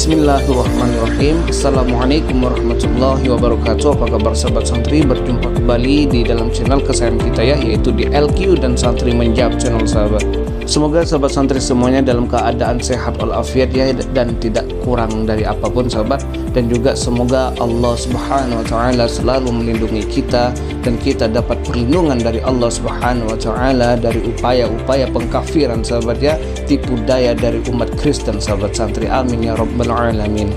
Bismillahirrahmanirrahim. Assalamualaikum warahmatullahi wabarakatuh. Apa kabar sahabat santri? Berjumpa kembali di dalam channel kesayangan kita ya, yaitu di LQ dan Santri Menjawab channel sahabat. Semoga sahabat santri semuanya dalam keadaan sehat walafiat ya, dan tidak kurang dari apapun sahabat. Dan juga semoga Allah Subhanahu wa taala selalu melindungi kita dan kita dapat perlindungan dari Allah Subhanahu wa taala dari upaya-upaya pengkafiran sahabat ya, tipu daya dari umat Kristen sahabat santri. Amin ya rabbal alamin.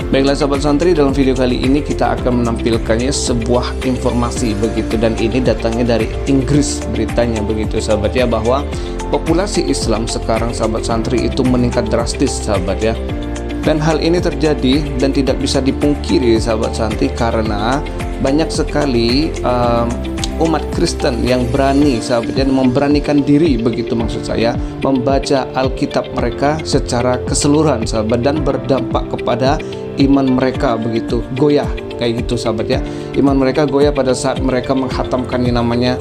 Baiklah sahabat santri, dalam video kali ini kita akan menampilkannya sebuah informasi begitu, dan ini datangnya dari Inggris beritanya begitu sahabat ya, bahwa populasi Islam sekarang sahabat santri itu meningkat drastis sahabat ya. Dan hal ini terjadi dan tidak bisa dipungkiri sahabat santri karena banyak sekali umat Kristen yang berani sahabat ya, memberanikan diri begitu maksud saya, membaca Alkitab mereka secara keseluruhan sahabat, dan berdampak kepada iman mereka begitu goyah kayak gitu sahabat ya. Iman mereka goyah pada saat mereka menghatamkan yang namanya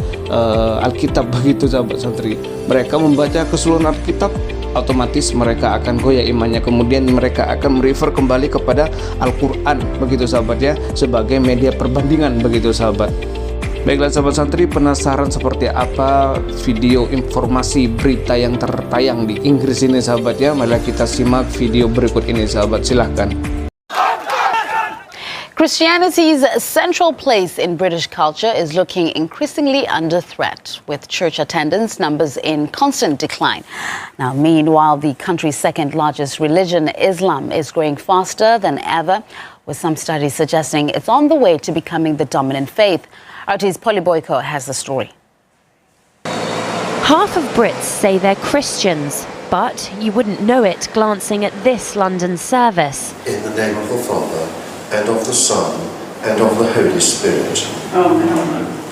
Alkitab begitu sahabat santri. Mereka membaca keseluruhan Alkitab, otomatis mereka akan goyah imannya, kemudian mereka akan merefer kembali kepada Al-Quran begitu sahabat ya, sebagai media perbandingan begitu sahabat. Baiklah sahabat santri, penasaran seperti apa video informasi berita yang tertayang di Inggris ini sahabat ya? Mari kita simak video berikut ini sahabat, silahkan. Christianity's central place in British culture is looking increasingly under threat, with church attendance numbers in constant decline. Now, meanwhile, the country's second largest religion, Islam, is growing faster than ever, with some studies suggesting it's on the way to becoming the dominant faith. RT's Polly Boyko has the story. Half of Brits say they're Christians, but you wouldn't know it glancing at this London service. In the name of the Father, and of the Son, and of the Holy Spirit.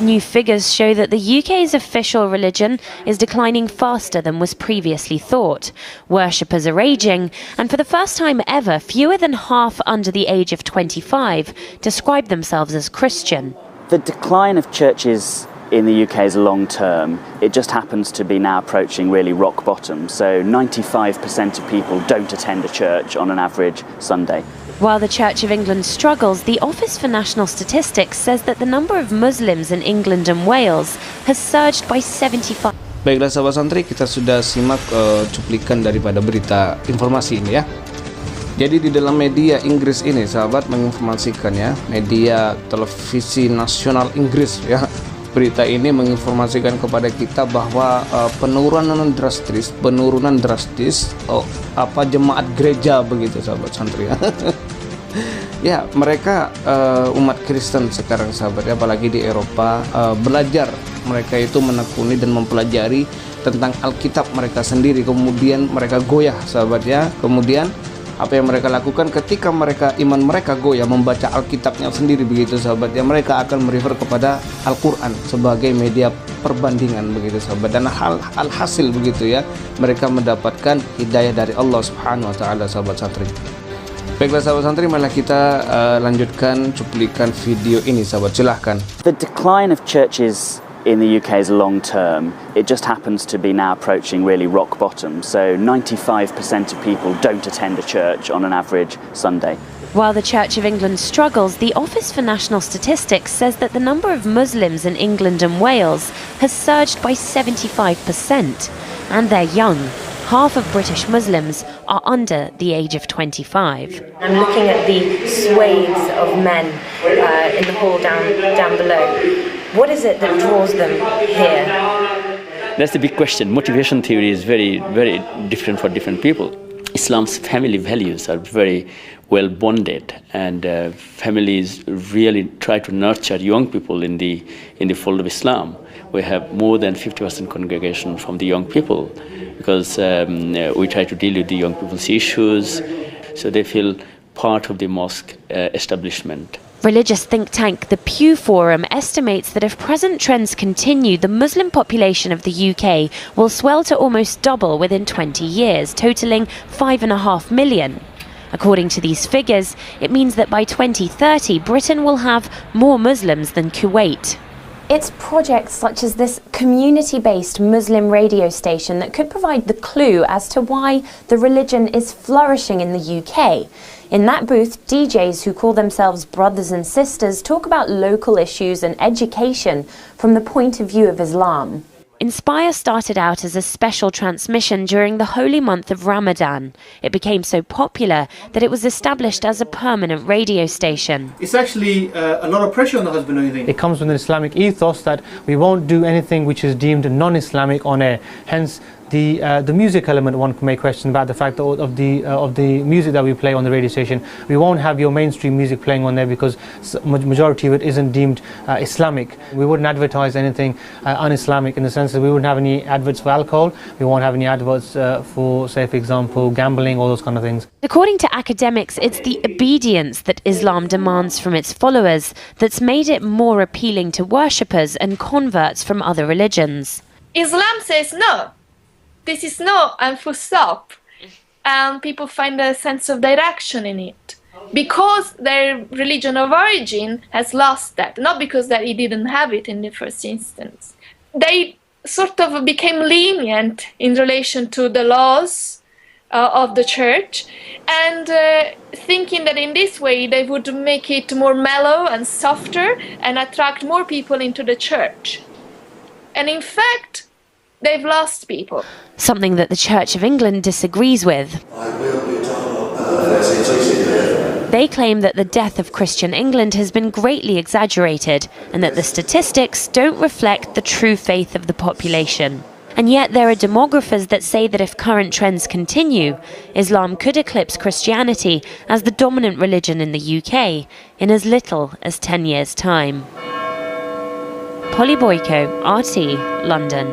New figures show that the UK's official religion is declining faster than was previously thought. Worshippers are aging, and for the first time ever, fewer than half under the age of 25 describe themselves as Christian. The decline of churches in the UK is long term. It just happens to be now approaching really rock bottom. So 95% of people don't attend a church on an average Sunday. While the Church of England struggles, the Office for National Statistics says that the number of Muslims in England and Wales has surged by 75%. Baiklah sahabat santri, kita sudah simak cuplikan daripada berita informasi ini ya. Jadi di dalam media Inggris ini sahabat menginformasikan ya, media televisi nasional Inggris ya, berita ini menginformasikan kepada kita bahwa penurunan drastis jemaat gereja begitu sahabat santri ya. Ya, mereka umat Kristen sekarang sahabat ya, apalagi di Eropa, belajar, mereka itu menekuni dan mempelajari tentang Alkitab mereka sendiri, kemudian mereka goyah sahabat ya. Kemudian apa yang mereka lakukan ketika iman mereka goyah membaca Alkitabnya sendiri begitu sahabat ya, mereka akan merefer kepada Al-Quran sebagai media perbandingan begitu sahabat, dan alhasil begitu ya, mereka mendapatkan hidayah dari Allah Subhanahu wa taala sahabat santri. Baiklah sahabat santri, malah kita lanjutkan cuplikan video ini sahabat, silahkan. The decline of churches in the UK is long term. It just happens to be now approaching really rock bottom. So 95% of people don't attend a church on an average Sunday. While the Church of England struggles, the Office for National Statistics says that the number of Muslims in England and Wales has surged by 75%. And they're young. Half of British Muslims are under the age of 25. I'm looking at the swathes of men in the hall down below. What is it that draws them here? That's the big question. Motivation theory is very, very different for different people. Islam's family values are very well bonded, and families really try to nurture young people in the fold of Islam. We have more than 50% congregation from the young people, because we try to deal with the young people's issues, so they feel part of the mosque establishment. Religious think tank The Pew Forum estimates that if present trends continue, the Muslim population of the UK will swell to almost double within 20 years, totalling 5.5 million. According to these figures, it means that by 2030, Britain will have more Muslims than Kuwait. It's projects such as this community-based Muslim radio station that could provide the clue as to why the religion is flourishing in the UK. In that booth, DJs who call themselves brothers and sisters talk about local issues and education from the point of view of Islam. Inspire started out as a special transmission during the holy month of Ramadan. It became so popular that it was established as a permanent radio station. It's actually a lot of pressure on the husband or anything. It comes from the Islamic ethos that we won't do anything which is deemed non-Islamic on air. Hence, the music element, one may question about the fact of the music that we play on the radio station. We won't have your mainstream music playing on there because majority of it isn't deemed Islamic. We wouldn't advertise anything un-Islamic in the sense that we wouldn't have any adverts for alcohol. We won't have any adverts for, say, for example, gambling, all those kind of things. According to academics, it's the obedience that Islam demands from its followers that's made it more appealing to worshippers and converts from other religions. Islam says no. This is no and full stop. And people find a sense of direction in it. Because their religion of origin has lost that, not because that it didn't have it in the first instance. They sort of became lenient in relation to the laws of the church, and thinking that in this way they would make it more mellow and softer and attract more people into the church. And in fact, they've lost people. Something that the Church of England disagrees with. They claim that the death of Christian England has been greatly exaggerated and that the statistics don't reflect the true faith of the population. And yet there are demographers that say that if current trends continue, Islam could eclipse Christianity as the dominant religion in the UK in as little as 10 years' time. Polly Boyko, RT, London.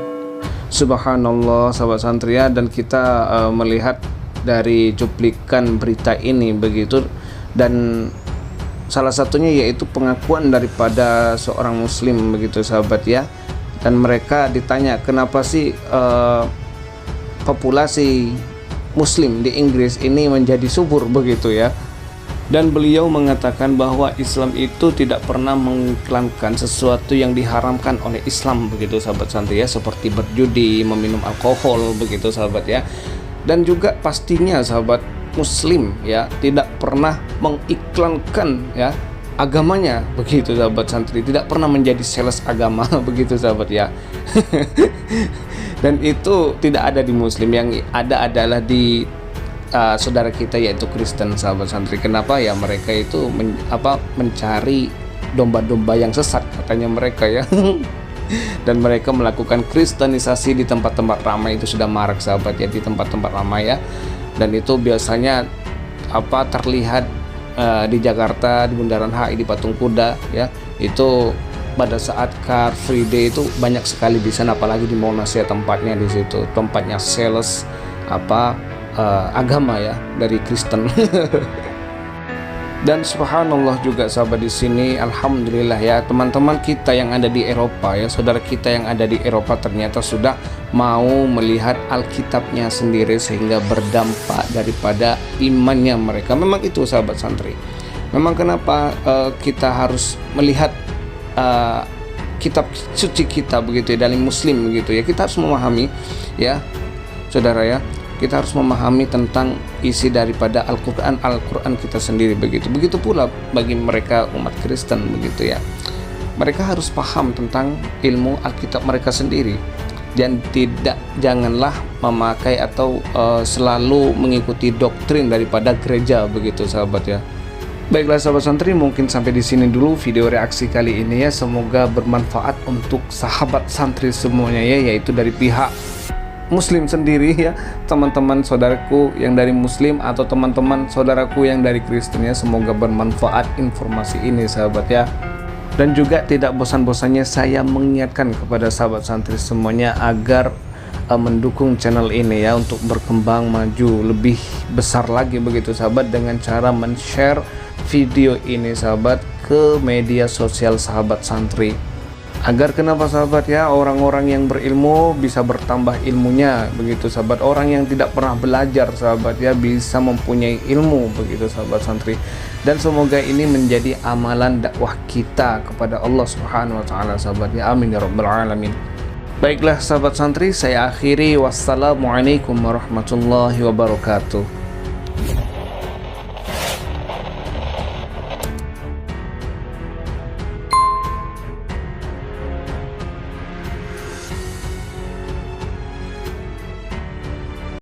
Subhanallah, sahabat santri ya, dan kita melihat dari cuplikan berita ini begitu, dan salah satunya yaitu pengakuan daripada seorang muslim begitu sahabat ya, dan mereka ditanya kenapa sih populasi muslim di Inggris ini menjadi subur begitu ya. Dan beliau mengatakan bahwa Islam itu tidak pernah mengiklankan sesuatu yang diharamkan oleh Islam begitu sahabat santri ya, seperti berjudi, meminum alkohol begitu sahabat ya. Dan juga pastinya sahabat muslim ya tidak pernah mengiklankan ya agamanya begitu sahabat santri, tidak pernah menjadi sales agama begitu sahabat ya. Dan itu tidak ada di muslim, yang ada adalah di saudara kita yaitu Kristen sahabat santri. Kenapa ya? Mereka itu mencari domba-domba yang sesat katanya mereka ya. Dan mereka melakukan kristenisasi di tempat-tempat ramai, itu sudah marak sahabat ya, di tempat-tempat ramai ya. Dan itu biasanya terlihat di Jakarta, di Bundaran HI, di Patung Kuda ya. Itu pada saat Car Free Day itu banyak sekali di sana, apalagi di Monas ya, tempatnya di situ, tempatnya sales agama ya dari Kristen. Dan subhanallah juga sahabat di sini, alhamdulillah ya, teman-teman kita yang ada di Eropa ya, saudara kita yang ada di Eropa ternyata sudah mau melihat Alkitabnya sendiri sehingga berdampak daripada imannya mereka. Memang itu sahabat santri. Memang kenapa kita harus melihat kitab suci kita begitu ya, dari muslim begitu ya. Kita harus memahami ya saudara ya, kita harus memahami tentang isi daripada Al-Quran kita sendiri begitu. Begitu pula bagi mereka umat Kristen begitu ya. Mereka harus paham tentang ilmu Alkitab mereka sendiri, dan janganlah memakai atau selalu mengikuti doktrin daripada gereja begitu sahabat ya. Baiklah sahabat santri, mungkin sampai di sini dulu video reaksi kali ini ya. Semoga bermanfaat untuk sahabat santri semuanya ya, yaitu dari pihak muslim sendiri ya, teman-teman saudaraku yang dari muslim atau teman-teman saudaraku yang dari Kristen ya. Semoga bermanfaat informasi ini sahabat ya. Dan juga tidak bosan-bosannya saya mengingatkan kepada sahabat santri semuanya agar mendukung channel ini ya, untuk berkembang maju lebih besar lagi begitu sahabat, dengan cara men-share video ini sahabat ke media sosial sahabat santri. Agar kenapa sahabat ya, orang-orang yang berilmu bisa bertambah ilmunya, begitu sahabat. Orang yang tidak pernah belajar sahabat ya bisa mempunyai ilmu, begitu sahabat santri. Dan semoga ini menjadi amalan dakwah kita kepada Allah Subhanahu wa taala sahabat ya. Amin ya rabbal alamin. Baiklah sahabat santri, saya akhiri. Wassalamualaikum warahmatullahi wabarakatuh.